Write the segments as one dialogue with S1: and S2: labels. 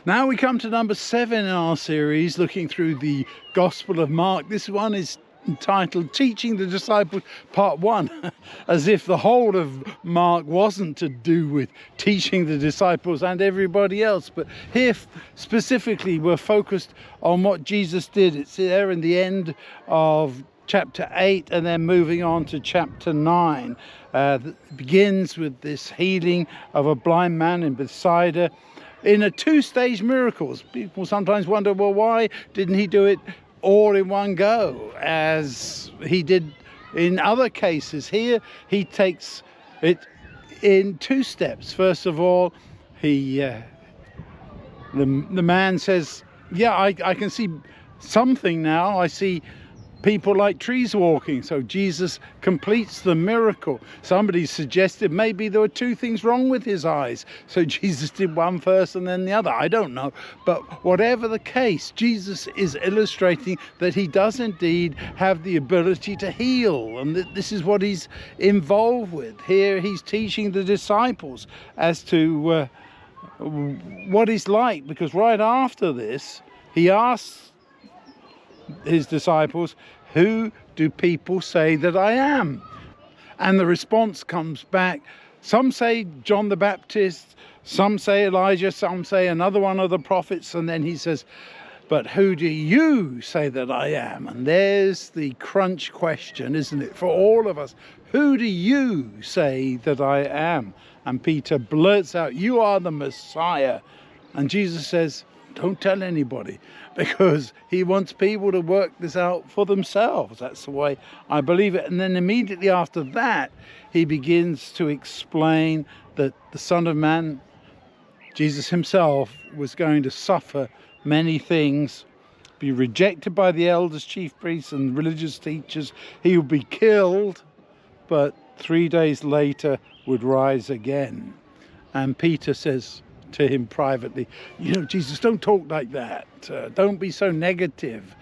S1: Now we come to number 7 in our series, looking through the Gospel of Mark. This one is entitled Teaching the Disciples Part 1, as if the whole of Mark wasn't to do with teaching the disciples and everybody else. But here specifically we're focused on what Jesus did. It's there in the end of chapter 8 and then moving on to chapter 9. It begins with this healing of a blind man in Bethsaida in a 2-stage miracles. People sometimes wonder, well, why didn't he do it all in one go as he did in other cases? Here he takes it in 2 steps. First of all, the man says, yeah, I can see something now. I see people like trees walking. So Jesus completes the miracle. Somebody suggested maybe there were 2 things wrong with his eyes, so Jesus did one first and then the other. I don't know, but whatever the case, Jesus is illustrating that he does indeed have the ability to heal, and that this is what he's involved with. Here he's teaching the disciples as to what he's like, because right after this he asks his disciples, who do people say that I am? And the response comes back. Some say John the Baptist, some say Elijah, some say another one of the prophets. And then he says, but who do you say that I am? And there's the crunch question, isn't it, for all of us? Who do you say that I am? And Peter blurts out, you are the Messiah. And Jesus says, don't tell anybody, because he wants people to work this out for themselves. That's the way I believe it. And then immediately after that, he begins to explain that the Son of Man, Jesus himself, was going to suffer many things, be rejected by the elders, chief priests and religious teachers. He would be killed, but 3 days later would rise again. And Peter says to him privately, Jesus, don't talk like that. Don't be so negative.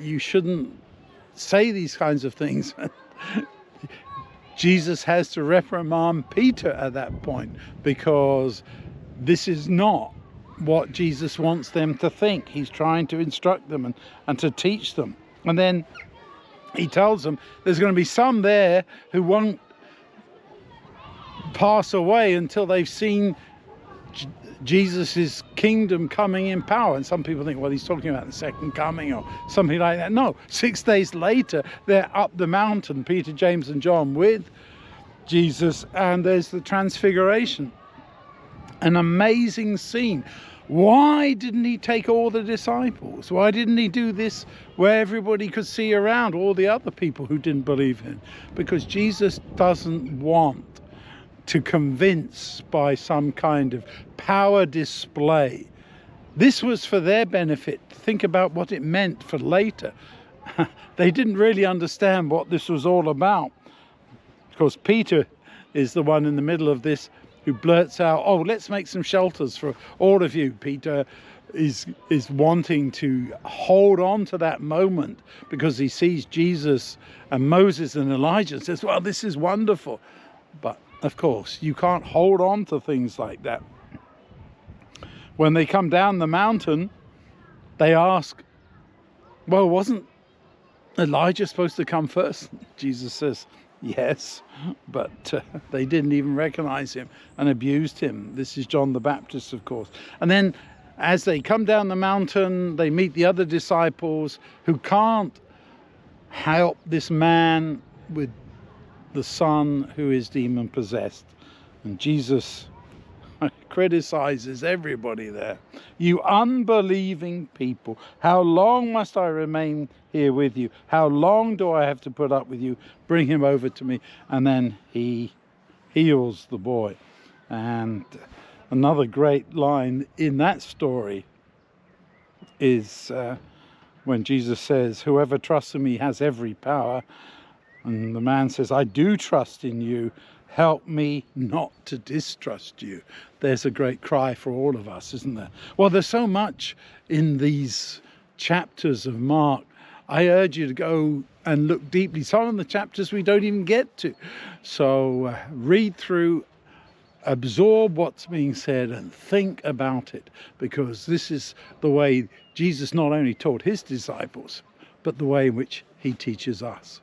S1: You shouldn't say these kinds of things. Jesus has to reprimand Peter at that point, because this is not what Jesus wants them to think. He's trying to instruct them and to teach them. And then he tells them there's going to be some there who won't pass away until they've seen Jesus' kingdom coming in power. And some people think, well, he's talking about the second coming or something like that. No, 6 days later, they're up the mountain, Peter, James and John, with Jesus, and there's the transfiguration. An amazing scene. Why didn't he take all the disciples? Why didn't he do this where everybody could see around, all the other people who didn't believe him? Because Jesus doesn't want to convince by some kind of power display. This was for their benefit. Think about what it meant for later. They didn't really understand what this was all about. Of course, Peter is the one in the middle of this who blurts out, oh, let's make some shelters for all of you. Peter is wanting to hold on to that moment because he sees Jesus and Moses and Elijah and says, well, this is wonderful. But of course, you can't hold on to things like that. When they come down the mountain, they ask, well, wasn't Elijah supposed to come first? Jesus says, yes, but they didn't even recognize him and abused him. This is John the Baptist, of course. And then as they come down the mountain, they meet the other disciples who can't help this man with the son who is demon possessed. And Jesus criticizes everybody there. You unbelieving people, how long must I remain here with you? How long do I have to put up with you? Bring him over to me. And then he heals the boy. And another great line in that story is when Jesus says, whoever trusts in me has every power. And the man says, I do trust in you. Help me not to distrust you. There's a great cry for all of us, isn't there? Well, there's so much in these chapters of Mark. I urge you to go and look deeply. Some of the chapters we don't even get to. So read through absorb what's being said and think about it, because this is the way Jesus not only taught his disciples, but the way in which he teaches us.